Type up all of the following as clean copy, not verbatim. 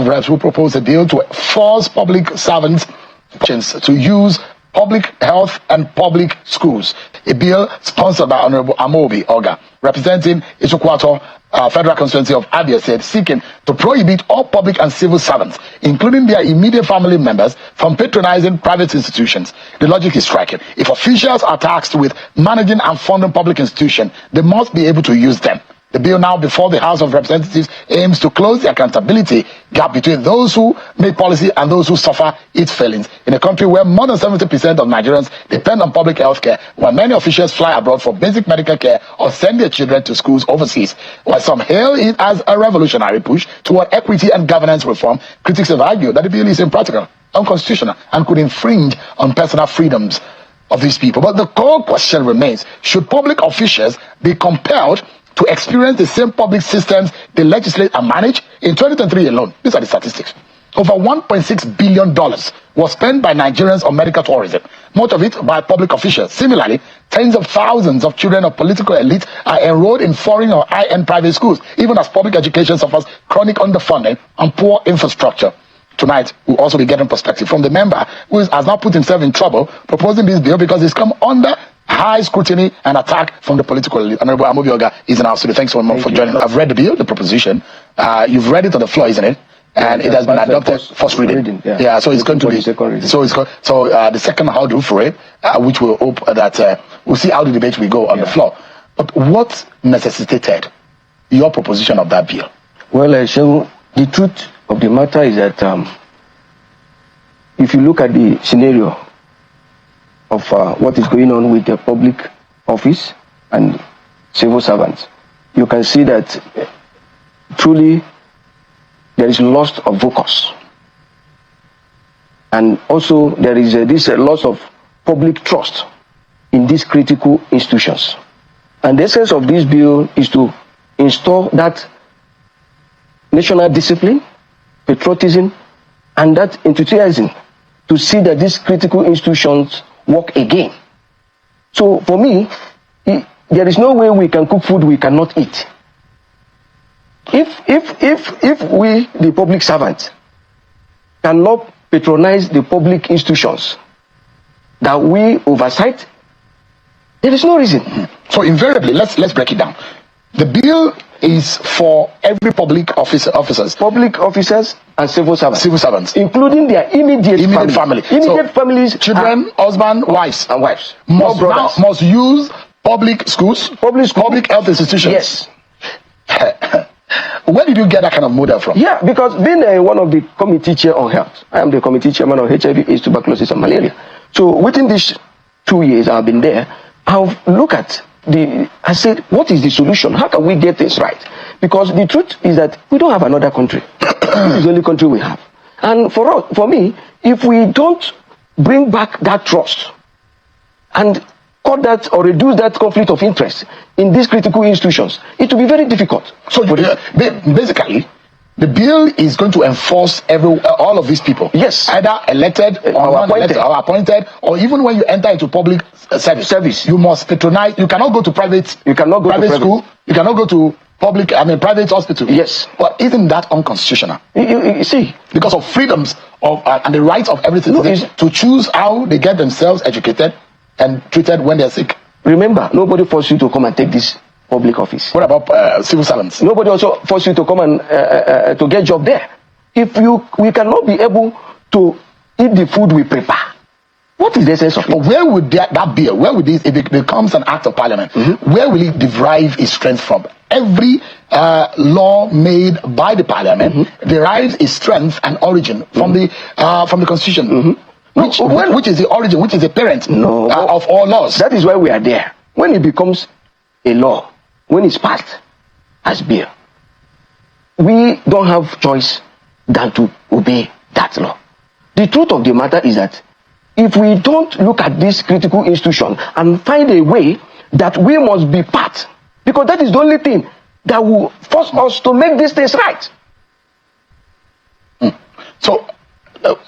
Reps will propose a bill to force public servants to use public health and public schools. A bill sponsored by Honorable Amobi Oga, representing Isukwato Federal Constituency of Abia, said seeking to prohibit all public and civil servants, including their immediate family members, from patronizing private institutions. The logic is striking. If officials are tasked with managing and funding public institutions, they must be able to use them. The bill now before the House of Representatives aims to close the accountability gap between those who make policy and those who suffer its failings. In a country where more than 70% of Nigerians depend on public health care, while many officials fly abroad for basic medical care or send their children to schools overseas, while some hail it as a revolutionary push toward equity and governance reform, critics have argued that the bill is impractical, unconstitutional, and could infringe on personal freedoms of these people. But the core question remains, should public officials be compelled to experience the same public systems they legislate and manage? In 2023 alone, these are the statistics, over $1.6 billion was spent by Nigerians on medical tourism, much of it by public officials. Similarly, tens of thousands of children of political elites are enrolled in foreign or high-end private schools, even as public education suffers chronic underfunding and poor infrastructure. Tonight, we'll also be getting perspective from the member who has now put himself in trouble proposing this bill because it's come under high scrutiny and attack from the political elite. Honorable Amobi Oga is in our studio. Thanks so much for joining. I've read the bill, the proposition. You've read it on the floor, isn't it? And it has been adopted first reading. Yeah, so it's going to be so the second hurdle for it, which we'll hope that we'll see how the debate will go on the floor. But what necessitated your proposition of that bill? Well, the truth of the matter is that if you look at the scenario of what is going on with the public office and civil servants, you can see that truly there is loss of focus. And also there is this loss of public trust in these critical institutions. And the essence of this bill is to install that national discipline, patriotism, and that enthusiasm to see that these critical institutions work again. So for me, there is no way we can cook food we cannot eat. If we, the public servants, cannot patronize the public institutions that we oversight, there is no reason. So invariably, let's break it down. The bill is for every public officers. Public officers and civil servants. Civil servants. Including their immediate family. Immediate families. Children, husband, wives. And wives. Must use public schools. Public health institutions. Yes. Where did you get that kind of model from? Yeah, because being one of the committee chair on health, I am the committee chairman of HIV, AIDS, tuberculosis, and malaria. So within these 2 years I've been there, I've looked at I said, what is the solution? How can we get this right? Because the truth is that we don't have another country. This is the only country we have. And for me, if we don't bring back that trust and cut that or reduce that conflict of interest in these critical institutions, it will be very difficult. So basically, the bill is going to enforce all of these people. Yes. Either elected or appointed, or even when you enter into public service, you must patronize. You cannot go to private. You cannot go to private school. You cannot go to private hospital. Yes. But isn't that unconstitutional? You see, because of freedoms of and the rights of every citizen to choose how they get themselves educated and treated when they're sick. Remember, nobody forced you to come and take this public office. What about civil servants? Nobody also forced you to come and to get job there. If we cannot be able to eat the food we prepare, what is the essence of it? But where would that bill, where would this, if it becomes an act of parliament, where will it derive its strength from? Every law made by the parliament derives its strength and origin from the constitution, which is the origin, which is the parent of all laws. That is why we are there. When it becomes a law, when it's passed as bill, we don't have choice than to obey that law. The truth of the matter is that if we don't look at this critical institution and find a way that we must be part, because that is the only thing that will force us to make these things right. So,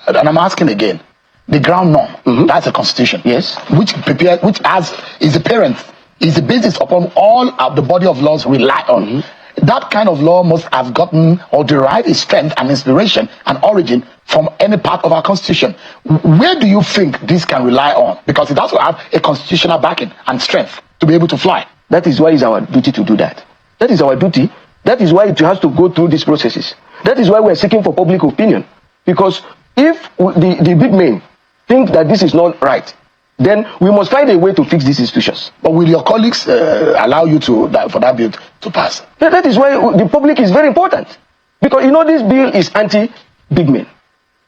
and I'm asking again, the ground norm, that's the constitution. Yes. Which is the parent, is the basis upon all of the body of laws rely on. that kind of law must have gotten or derived its strength and inspiration and origin from any part of our constitution. Where do you think this can rely on? Because it has to have a constitutional backing and strength to be able to fly. That is why it's our duty to do that. That is our duty. That is why it has to go through these processes. That is why we're seeking for public opinion. Because if the big men think that this is not right, then we must find a way to fix these institutions. But will your colleagues allow you for that bill to pass? Yeah, that is why the public is very important. Because this bill is anti-big men.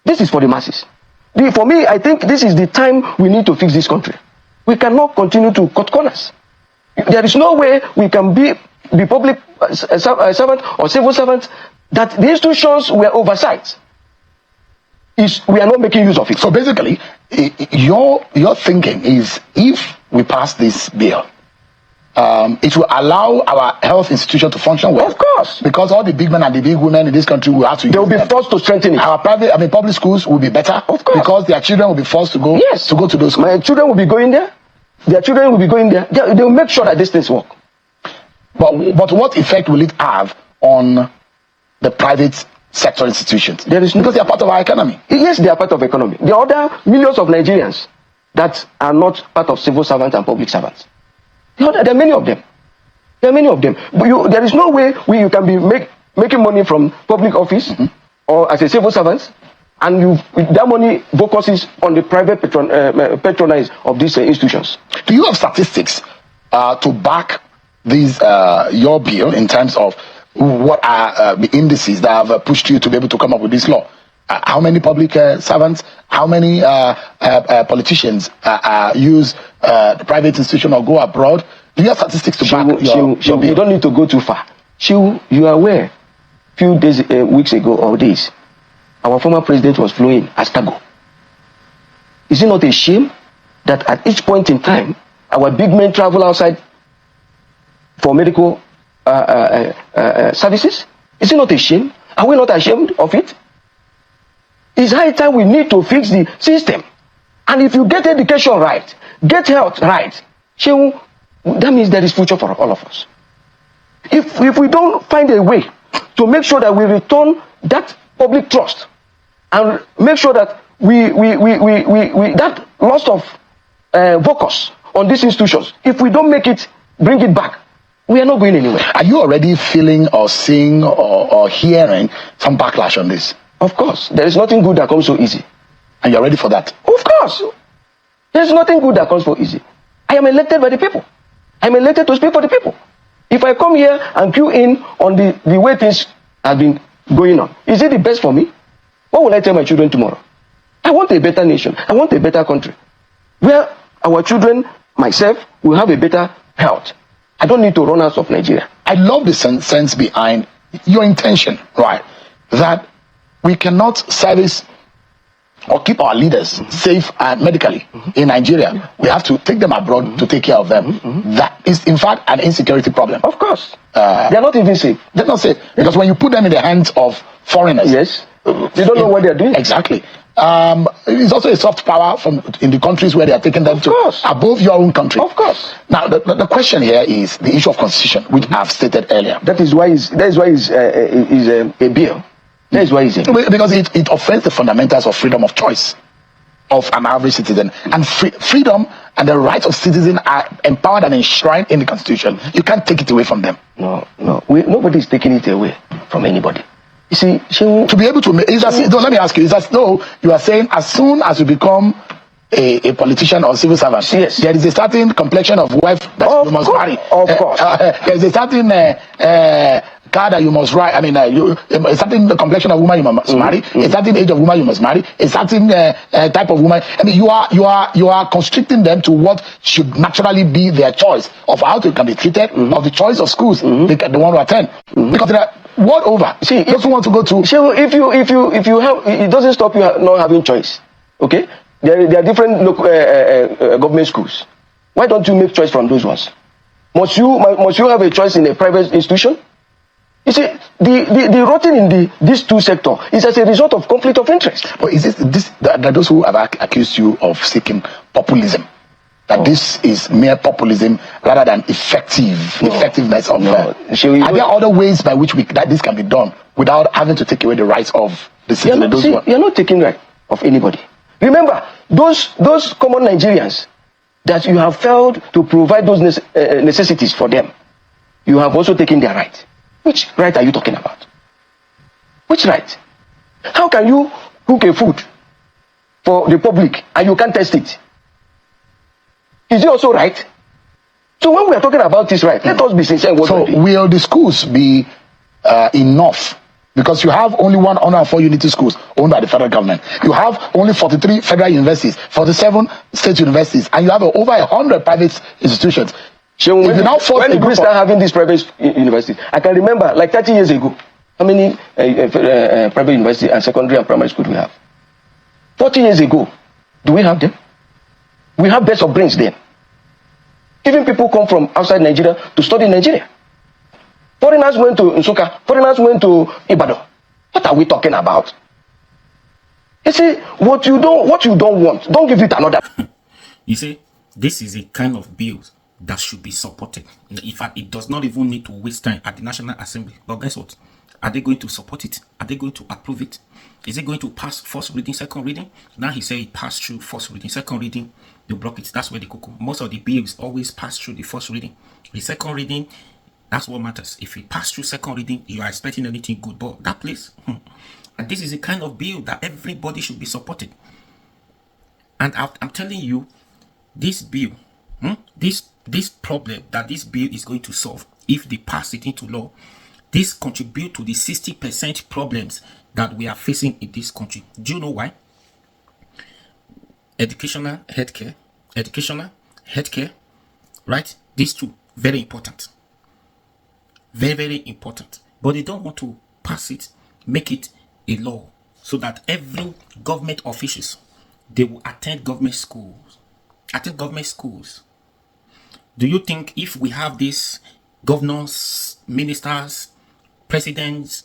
This is for the masses. For me, I think this is the time we need to fix this country. We cannot continue to cut corners. There is no way we can be public servant or civil servant that the institutions were oversight. We are not making use of it. So basically, your thinking is, if we pass this bill, it will allow our health institution to function well. Of course. Because all the big men and the big women in this country will have to They will be forced to strengthen it. Our public schools will be better. Of course. Because their children will be forced to go to those schools. My children will be going there. Their children will be going there. They will make sure that these things work. But what effect will it have on the private sector institutions? Because they are part of our economy. Yes, they are part of the economy. There are other millions of Nigerians that are not part of civil servants and public servants. There are many of them. There are many of them. But there is no way you can be making money from public office or as a civil servant, and that money focuses on the private patronage of these institutions. Do you have statistics to back these your bill in terms of what are the indices that have pushed you to be able to come up with this law? How many public servants, how many politicians use the private institution or go abroad? Do you have statistics to back your bill? You don't need to go too far. You are aware, a few days, weeks ago or days, our former president was flying as cargo. Is it not a shame that at each point in time, our big men travel outside for medical services? Is it not a shame? Are we not ashamed of it? It's high time we need to fix the system. And if you get education right, get health right, that means there is future for all of us. If we don't find a way to make sure that we return that public trust and make sure that we that loss of focus on these institutions, if we don't bring it back, we are not going anywhere. Are you already feeling or seeing or hearing some backlash on this? Of course. There is nothing good that comes so easy. And you're ready for that? Of course. There's nothing good that comes so easy. I am elected by the people. I'm elected to speak for the people. If I come here and cue in on the way things have been going on, is it the best for me? What will I tell my children tomorrow? I want a better nation. I want a better country, where our children, myself, will have a better health. I don't need to run out of Nigeria. I love the sense behind your intention, right? That we cannot service or keep our leaders safe medically in Nigeria. We have to take them abroad to take care of them. That is, in fact, an insecurity problem. Of course. They are not even safe. They're not safe. Because when you put them in the hands of foreigners... Yes. They don't know what they're doing. Exactly. It's also a soft power in the countries where they are taking them to above your own country. Of course. Now, the question here is the issue of constitution, which I've stated earlier. That is why it's a bill. That is why it's a bill. Because it offends the fundamentals of freedom of choice of an average citizen. And freedom and the rights of citizens are empowered and enshrined in the Constitution. You can't take it away from them. No. Nobody is taking it away from anybody. You see, to be able to make, let me ask you, is as though you are saying as soon as you become a politician or civil servant, yes, there is a certain complexion of wife that you must marry. Of course. There is a certain car that you must ride. I mean, a certain complexion of woman you must marry, a certain age of woman you must marry, a certain type of woman. I mean, you are constricting them to what should naturally be their choice of how they can be treated, of the choice of schools they want to attend, because there are world over. See, those who want to go to. If you have, it doesn't stop you not having choice. Okay, there are different local government schools. Why don't you make choice from those ones? Must you have a choice in a private institution? You see, the rotting in these two sectors is as a result of conflict of interest. But is this that those who have accused you of seeking populism that this is mere populism rather than effectiveness of are there other ways by which that this can be done without having to take away the rights of the citizens? You're not taking right of anybody. Remember, those common Nigerians that you have failed to provide those necessities for them, you have also taken their right. Which right are you talking about? Which right? How can you cook a food for the public and you can't test it? Is it also right? So when we are talking about this right, let us be sincere. So will the schools be enough? Because you have only 104 unity schools owned by the federal government. You have only 43 federal universities, 47 state universities, and you have over 100 private institutions. So when we start having these private universities, I can remember like 30 years ago, how many private universities and secondary and primary schools we have? 40 years ago, do we have them? We have best of brains then. Even people come from outside Nigeria to study in Nigeria. Foreigners went to Nsukka. Foreigners went to Ibadan. What are we talking about? You see, what you don't want, don't give it another. You see, this is a kind of bill that should be supported. In fact, it does not even need to waste time at the National Assembly. But guess what? Are they going to support it? Are they going to approve it? Is it going to pass first reading, second reading? Now he said it passed through first reading, second reading, they block it. That's where the cocoa. Most of the bills always pass through the first reading. The second reading, that's what matters. If it pass through second reading, you are expecting anything good. But that place, and this is a kind of bill that everybody should be supported. And I'm telling you, this bill, this problem that this bill is going to solve, if they pass it into law, this contribute to the 60% problems that we are facing in this country. Do you know why? Educational healthcare, right? These two, very important. Very, very important. But they don't want to pass it, make it a law, so that every government officials, they will attend government schools. Do you think if we have these governors, ministers, presidents,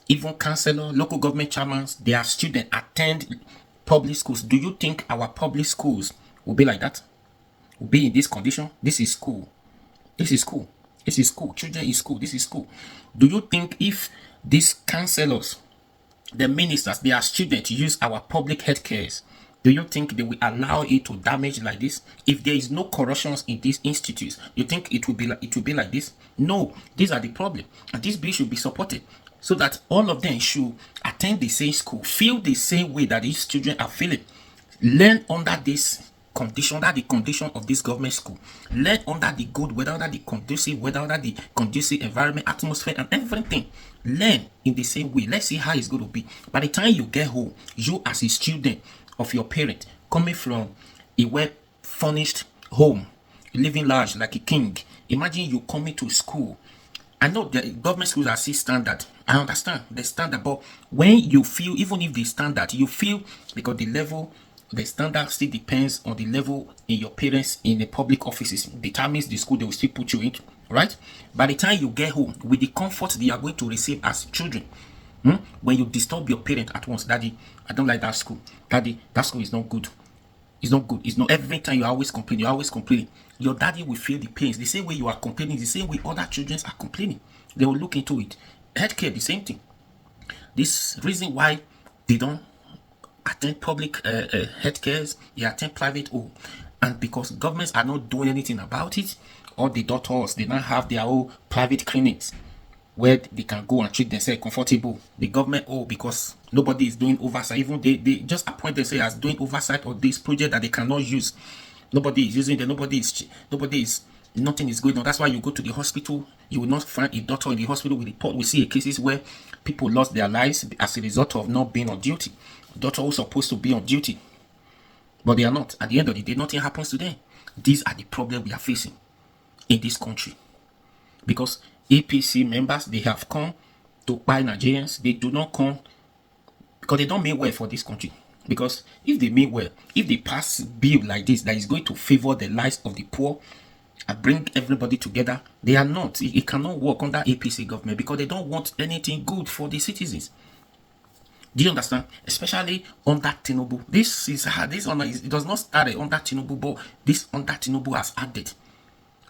even councillors, local government chairmen, their students attend public schools, do you think our public schools will be like that? Will be in this condition? This is school. This is school. This is school. Children is school. This is school. Do you think if these councillors, the ministers, their students use our public health cares, do you think they will allow it to damage like this? If there is no corruptions in these institutes, you think it will be like this? No, these are the problem, and this bill should be supported so that all of them should attend the same school, feel the same way that these children are feeling, learn under this condition, under the condition of this government school, learn under the good weather, under the conducive weather, under the conducive environment, atmosphere, and everything. Learn in the same way. Let's see how it's going to be. By the time you get home, you as a student of your parent, coming from a well-furnished home, living large like a king, imagine you coming to school. I know the government schools are still standard. I understand the standard, but when you feel, even if the standard, you feel, because the standard still depends on the level in your parents in the public offices, determines the school they will still put you into, right? By the time you get home, with the comfort they are going to receive as children, when you disturb your parent at once, daddy, I don't like that school. Daddy, that school is not good. It's not good. It's not. Every time you always complain, your daddy will feel the pains. The same way you are complaining, the same way other children are complaining. They will look into it. Healthcare, the same thing. This reason why they don't attend public healthcare, they attend private, and because governments are not doing anything about it, all the doctors, they now have their own private clinics where they can go and treat themselves comfortable. The government, because nobody is doing oversight. Even they just appoint themselves as doing oversight of this project that they cannot use. Nobody is using them. Nothing is going on. That's why you go to the hospital, you will not find a doctor in the hospital with report. We see cases where people lost their lives as a result of not being on duty. Doctor who's supposed to be on duty, but they are not. At the end of the day, nothing happens to them. These are the problems we are facing in this country, because APC members, they have come to buy Nigerians. They do not come because they don't mean well for this country. Because if they mean well, if they pass bill like this that is going to favor the lives of the poor and bring everybody together, they are not. It cannot work under APC government because they don't want anything good for the citizens. Do you understand? Especially under Tinubu. It does not start under Tinubu, but this under Tinubu has added.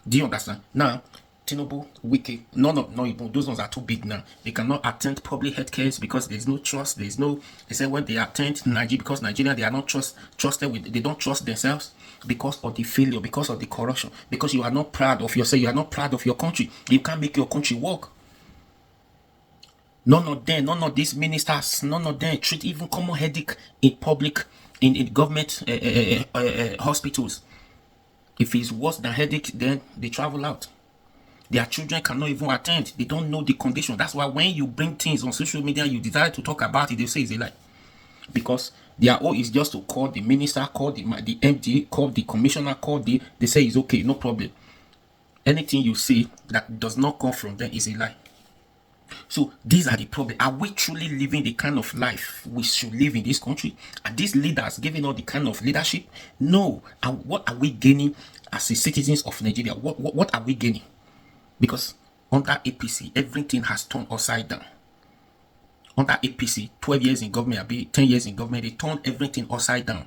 Do you understand? Now, Tinubu, Wiki, no, even those ones are too big now. They cannot attend public health cares because there's no trust. They say when they attend Nigeria, because Nigeria, they are not trusted with, they don't trust themselves because of the failure, because of the corruption, because you are not proud of yourself, you are not proud of your country. You can't make your country work. None of these ministers, none of them treat even common headache in public, in government hospitals. If it's worse than headache, then they travel out. Their children cannot even attend. They don't know the condition. That's why when you bring things on social media, you desire to talk about it, they say it's a lie. Because their own is just to call the minister, call the MD, call the commissioner, they say it's okay, no problem. Anything you say that does not come from them is a lie. So these are the problems. Are we truly living the kind of life we should live in this country? Are these leaders giving us the kind of leadership? No. And what are we gaining as the citizens of Nigeria? What are we gaining? Because under APC, everything has turned upside down. Under APC, 12 years in government, 10 years in government, they turned everything upside down.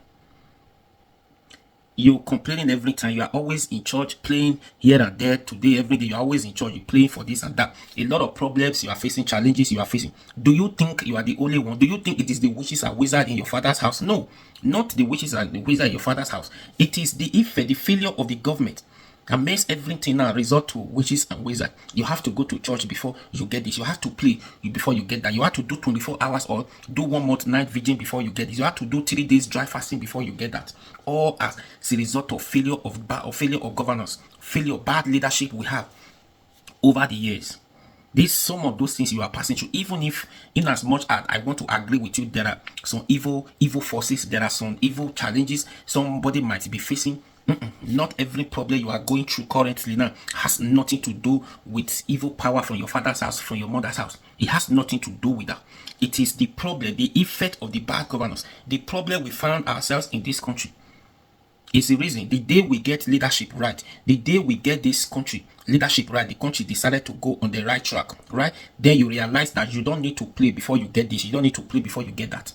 You're complaining every time. You are always in church, playing here and there, today, every day. You're always in church, you're playing for this and that. A lot of problems you are facing, challenges you are facing. Do you think you are the only one? Do you think it is the witches and wizards in your father's house? No, not the witches and the wizards in your father's house. It is the effect, the failure of the government and makes everything now resort to witches and wizards. You have to go to church before you get this. You have to pray before you get that. You have to do 24 hours or do 1 month night vigil before you get this. You have to do 3 days dry fasting before you get that. All as a result of failure of governance, failure, bad leadership we have over the years. Some of those things you are passing through, even if, in as much as I want to agree with you, there are some evil forces, there are some evil challenges somebody might be facing. Not every problem you are going through currently now has nothing to do with evil power from your father's house, from your mother's house. It has nothing to do with that. It is the problem, the effect of the bad governance, the problem we found ourselves in this country. It's the reason. The day we get leadership right, the day we get this country leadership right, the country decided to go on the right track, right? Then you realize that you don't need to play before you get this. You don't need to play before you get that.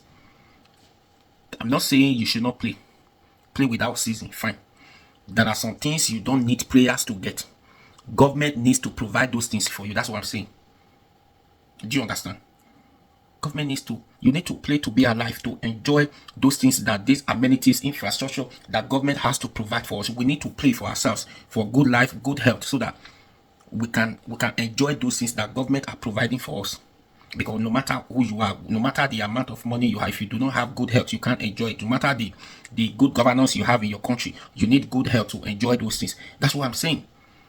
I'm not saying you should not play. Play without ceasing, fine. There are some things you don't need prayers to get. Government needs to provide those things for you. That's what I'm saying. Do you understand? Government needs to, you need to play to be alive, to enjoy those things, that these amenities, infrastructure that government has to provide for us. We need to play for ourselves, for good life, good health, so that we can enjoy those things that government are providing for us. Because no matter who you are, no matter the amount of money you have, if you do not have good health, you can't enjoy it. No matter the good governance you have in your country, you need good health to enjoy those things. That's what I'm saying.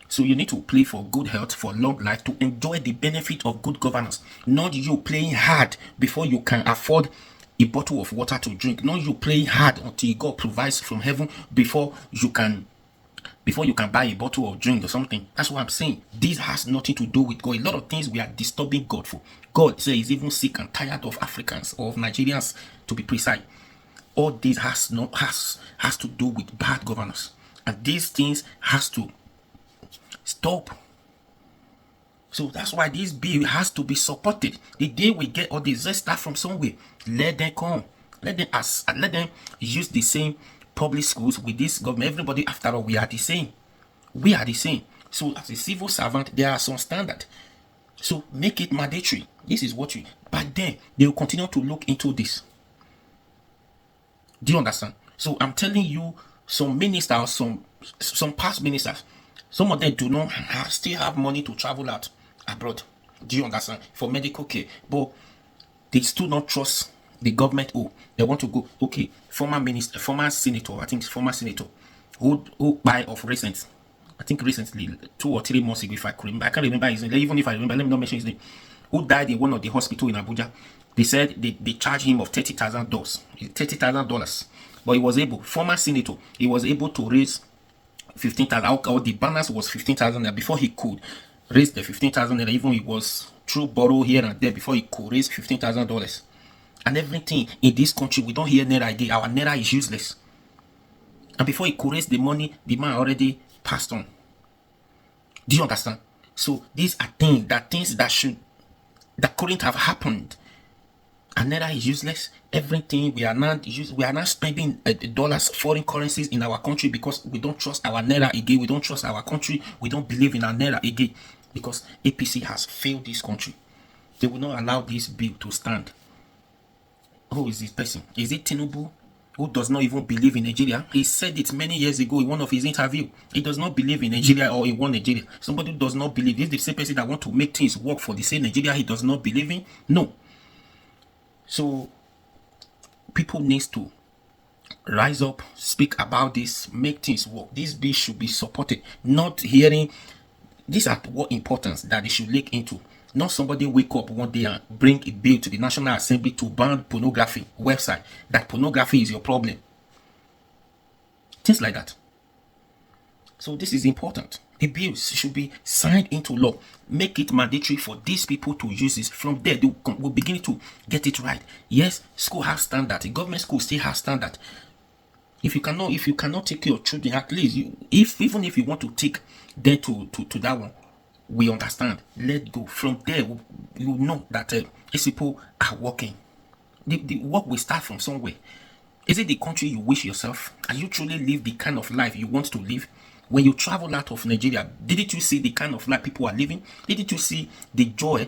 So you need to play for good health, for long life, to enjoy the benefit of good governance. Not you playing hard before you can afford a bottle of water to drink. Not you playing hard until God provides from heaven before you can buy a bottle of drink or something. That's what I'm saying. This has nothing to do with God. A lot of things we are disturbing God for. God says he's even sick and tired of Africans, or of Nigerians to be precise. All this has to do with bad governance. And these things has to stop. So that's why this bill has to be supported. The day we get all this, let's start from somewhere. Let them come. Let them use the same public schools with this government. Everybody, after all, we are the same. We are the same. So as a civil servant, there are some standards. So make it mandatory. This is what but then they will continue to look into this. Do you understand? So I'm telling you, some ministers, some past ministers, some of them do not still have money to travel out abroad. Do you understand? For medical care. But they still not trust the government. Oh, they want to go. Okay, former senator, who died of recent. I think recently, 2 or 3 months ago, if I could remember. I can't remember his name. Even if I remember, let me not mention his name. Who died in one of the hospitals in Abuja. They said they charged him of $30,000. But he was able, former senator, he was able to raise 15,000. Or the balance was 15,000 before he could raise the 15,000. Even it was through borrow here and there before he could raise $15,000. And everything in this country, we don't hear Naira again. Our Naira is useless. And before he could raise the money, the man already passed on. Do you understand? So these are things that couldn't have happened. Our naira is useless. Everything we are not spending dollars, foreign currencies in our country because we don't trust our naira again. We don't trust our country. We don't believe in our naira again because APC has failed this country. They will not allow this bill to stand. Who is this person? Is it Tinubu, who does not even believe in Nigeria? He said it many years ago in one of his interviews. He does not believe in Nigeria or in one Nigeria. Somebody who does not believe. This is the same person that want to make things work for the same Nigeria he does not believe in. No. So people need to rise up, speak about this, make things work. This bill should be supported. Not hearing. These are what importance that they should look into. Not somebody wake up one day and bring a bill to the National Assembly to ban pornography website. That pornography is your problem. Things like that. So this is important. The bills should be signed into law. Make it mandatory for these people to use this. From there, they will begin to get it right. Yes, school has standard. The government school still has standard. If you cannot take your children, at least even if you want to take them to that one, we understand. Let go. From there, you know that these people are working. The work will start from somewhere. Is it the country you wish yourself? Are you truly live the kind of life you want to live? When you travel out of Nigeria, didn't you see the kind of life people are living? Didn't you see the joy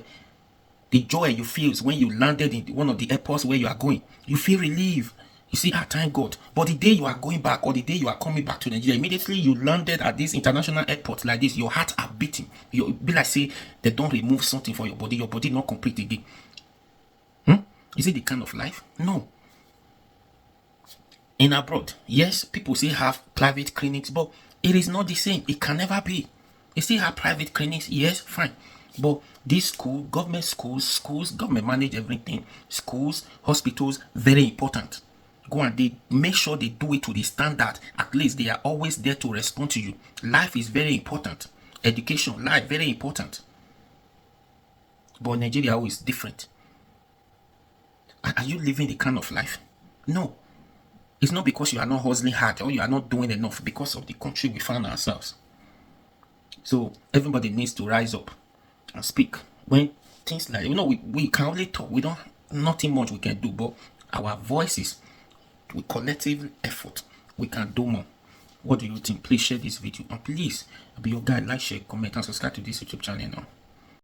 you feel when you landed in one of the airports where you are going? You feel relief. You see, thank God. But the day you are going back or the day you are coming back to Nigeria, immediately you landed at this international airport like this, your heart are beating. You be like say they don't remove something from your body not complete again. Is it the kind of life? No. In abroad, yes, people still have private clinics, but it is not the same. It can never be. They still have private clinics, yes, fine. But this school, government schools, government manage everything. Schools, hospitals, very important. Go and they make sure they do it to the standard. At least they are always there to respond to you. Life is very important. Education, life, very important. But Nigeria is different. Are you living the kind of life? No. It's not because you are not hustling hard or you are not doing enough, because of the country we find ourselves. So everybody needs to rise up and speak. When things like, we can only talk. We don't, nothing much we can do, but our voices, with collective effort, we can do more. What do you think? Please share this video, and please be your guide, like, share, comment, and subscribe to this YouTube channel now.